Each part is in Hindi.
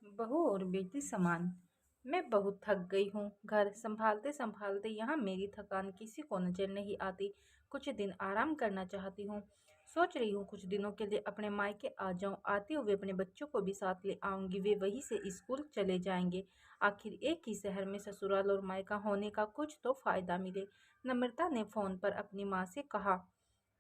बहू और बेटी समान। मैं बहुत थक गई हूँ। घर संभालते संभालते यहाँ मेरी थकान किसी को नजर नहीं आती। कुछ दिन आराम करना चाहती हूँ। सोच रही हूँ कुछ दिनों के लिए अपने मायके आ जाऊँ। आते हुए अपने बच्चों को भी साथ ले आऊंगी। वे वहीं से स्कूल चले जाएंगे। आखिर एक ही शहर में ससुराल और मायका होने का कुछ तो फायदा मिले। नम्रता ने फोन पर अपनी माँ से कहा।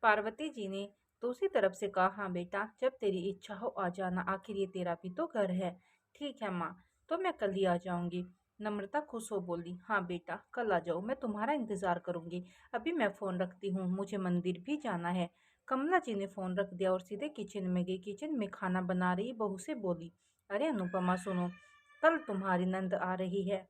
पार्वती जी ने दूसरी तरफ से कहा, हाँ बेटा, जब तेरी इच्छा हो आ जाना। आखिर ये तेरा भी तो घर है। ठीक है माँ, तो मैं कल ही आ जाऊंगी। नम्रता खुश हो बोली, हाँ बेटा, कल आ जाओ, मैं तुम्हारा इंतजार करूंगी। अभी मैं फोन रखती हूँ, मुझे मंदिर भी जाना है। कमला जी ने फोन रख दिया और सीधे किचन में गई। किचन में खाना बना रही बहू से बोली, अरे अनुपमा सुनो, कल तुम्हारी नंद आ रही है।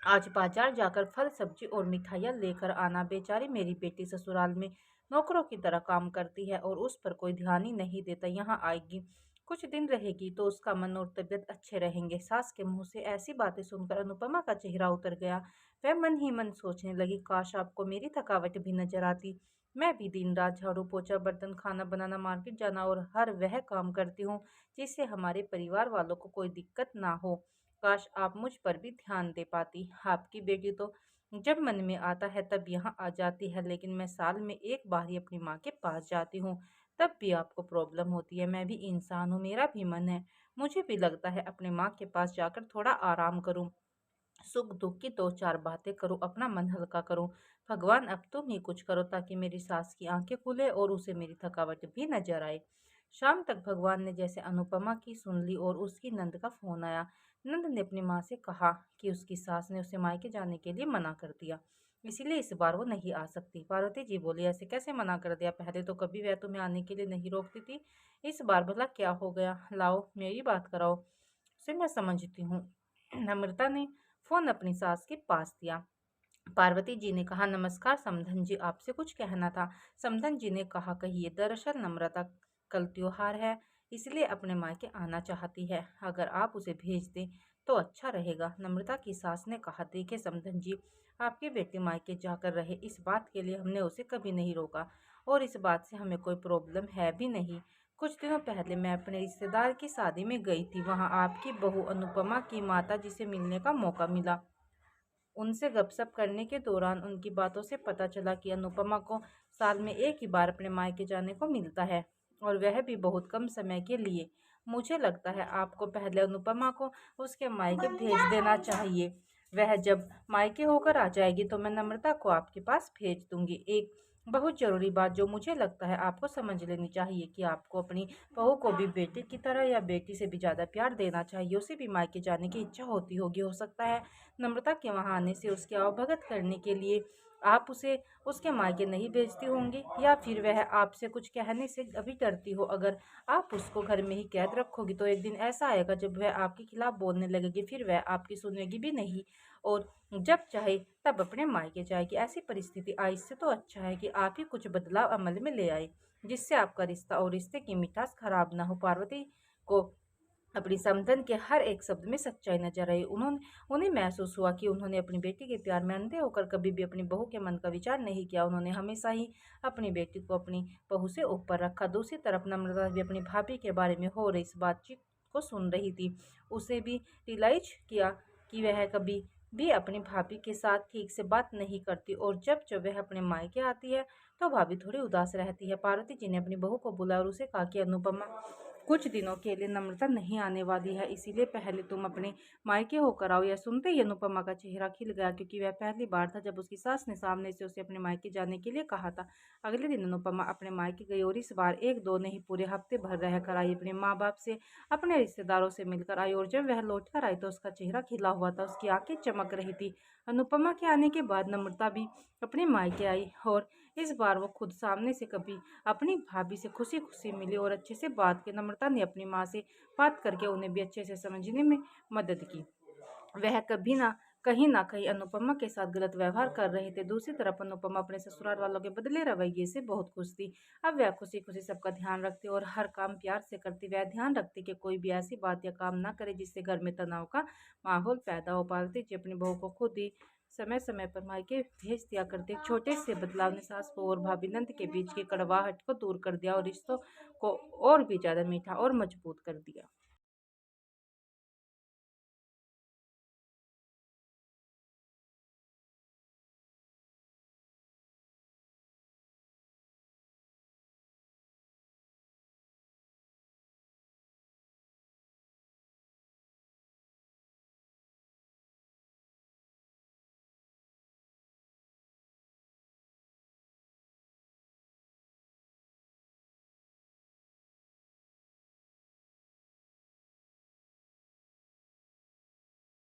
आज बाजार जाकर फल सब्जी और मिठाइयाँ लेकर आना। बेचारी मेरी बेटी ससुराल में नौकरों की तरह काम करती है और उस पर कोई ध्यान ही नहीं देता। यहाँ आएगी, कुछ दिन रहेगी तो उसका मन और तबीयत अच्छे रहेंगे। सास के मुंह से ऐसी बातें सुनकर अनुपमा का चेहरा उतर गया। वह मन ही मन सोचने लगी, काश आपको मेरी थकावट भी नजर आती। मैं भी दिन रात झाड़ू पोछा बर्तन खाना बनाना मार्केट जाना और हर वह काम करती हूँ जिससे हमारे परिवार वालों को कोई दिक्कत ना हो। काश आप मुझ पर भी ध्यान दे पाती। आपकी बेटी तो जब मन में आता है तब यहाँ आ जाती है, लेकिन मैं साल में एक बार ही अपनी माँ के पास जाती हूँ। तब भी आपको प्रॉब्लम होती है। मैं भी इंसान हूँ, मेरा भी मन है। मुझे भी लगता है अपने माँ के पास जाकर थोड़ा आराम करूँ, सुख दुख की दो चार बातें करूँ, अपना मन हल्का करूँ। भगवान अब तुम ही कुछ करो ताकि मेरी सास की आंखें खुले और उसे मेरी थकावट भी नजर आए। शाम तक भगवान ने जैसे अनुपमा की सुन ली और उसकी नंद का फोन आया। नंद ने अपनी माँ से कहा कि उसकी सास ने उसे मायके जाने के लिए मना कर दिया, इसीलिए इस बार वो नहीं आ सकती। पार्वती जी बोली, ऐसे कैसे मना कर दिया? पहले तो कभी वह तुम्हें आने के लिए नहीं रोकती थी। इस बार भला क्या हो गया? लाओ मेरी बात कराओ, उसे मैं समझती हूँ। नम्रता ने फोन अपनी सास के पास दिया। पार्वती जी ने कहा, नमस्कार समधन जी, आपसे कुछ कहना था। समधन जी ने कहा, कहिए। दरअसल नम्रता कल त्योहार है, इसलिए अपने मायके आना चाहती है। अगर आप उसे भेज दें तो अच्छा रहेगा। नम्रता की सास ने कहा, देखिए समधन जी, आपकी बेटी मायके जाकर रहे, इस बात के लिए हमने उसे कभी नहीं रोका और इस बात से हमें कोई प्रॉब्लम है भी नहीं। कुछ दिनों पहले मैं अपने रिश्तेदार की शादी में गई थी। वहाँ आपकी बहू अनुपमा की माता जी से मिलने का मौका मिला। उनसे गपशप करने के दौरान उनकी बातों से पता चला कि अनुपमा को साल में एक ही बार अपने मायके जाने को मिलता है और वह भी बहुत कम समय के लिए। मुझे लगता है आपको पहले अनुपमा को उसके मायके भेज देना चाहिए। वह जब मायके होकर आ जाएगी तो मैं नम्रता को आपके पास भेज दूंगी। एक बहुत जरूरी बात जो मुझे लगता है आपको समझ लेनी चाहिए कि आपको अपनी बहू को भी बेटी की तरह या बेटी से भी ज़्यादा प्यार देना चाहिए। उसे भी मायके जाने की इच्छा होती होगी, हो सकता है नम्रता के वहाँ आने से उसकी अवभगत करने के लिए आप उसे उसके मायके नहीं भेजती होंगी, या फिर वह आपसे कुछ कहने से अभी डरती हो। अगर आप उसको घर में ही कैद रखोगी तो एक दिन ऐसा आएगा जब वह आपके खिलाफ बोलने लगेगी, फिर वह आपकी सुनेगी भी नहीं और जब चाहे तब अपने मायके जाएगी। ऐसी परिस्थिति आई, इससे तो अच्छा है कि आप ही कुछ बदलाव अमल में ले आए जिससे आपका रिश्ता और रिश्ते की मिठास खराब ना हो। पार्वती को अपनी समधन के हर एक शब्द में सच्चाई नजर आई। उन्हें महसूस हुआ कि उन्होंने अपनी बेटी के प्यार में अंधे होकर कभी भी अपनी बहू के मन का विचार नहीं किया। उन्होंने हमेशा ही अपनी बेटी को अपनी बहू से ऊपर रखा। दूसरी तरफ नम्रता भी अपनी भाभी के बारे में हो रही इस बातचीत को सुन रही थी। उसे भी रियलाइज किया कि वह कभी भी अपनी भाभी के साथ ठीक से बात नहीं करती और जब जब वह अपने मायके आती है तो भाभी थोड़ी उदास रहती है। पार्वती जी ने अपनी बहू को बुलाया और उसे कहा कि अनुपमा, कुछ दिनों के लिए नम्रता नहीं आने वाली है, इसीलिए पहले तुम अपने मायके होकर आओ। यह सुनते ही अनुपमा का चेहरा खिल गया, क्योंकि वह पहली बार था जब उसकी सास ने सामने से उसे अपने मायके जाने के लिए कहा था। अगले दिन अनुपमा अपने मायके गई और इस बार एक दो नहीं, पूरे हफ्ते भर रह कर आई। अपने माँ बाप से, अपने रिश्तेदारों से मिलकर आई और जब वह लौट कर आई तो उसका चेहरा खिला हुआ था, उसकी आंखें चमक रही थी। अनुपमा के आने के बाद नम्रता भी अपने मायके आई और इस बार वो खुद सामने से कभी अपनी भाभी से खुशी खुशी मिली और अच्छे से बात की। नम्रता ने अपनी माँ से बात करके उन्हें भी अच्छे से समझने में मदद की। वह कभी ना कहीं अनुपमा के साथ गलत व्यवहार कर रहे थे। दूसरी तरफ अनुपमा अपने ससुराल वालों के बदले रवैये से बहुत खुश थी। अब वह खुशी खुशी सबका ध्यान रखती और हर काम प्यार से करती। वह ध्यान रखती कि कोई भी ऐसी बात या काम ना करे जिससे घर में तनाव का माहौल पैदा हो। पार्वती जी अपनी बहू को खुद ही समय समय पर मायके भेज दिया करते। एक छोटे से बदलाव ने सास बहू और भाभी नंद के बीच की कड़वाहट को दूर कर दिया और रिश्तों को और भी ज्यादा मीठा और मजबूत कर दिया।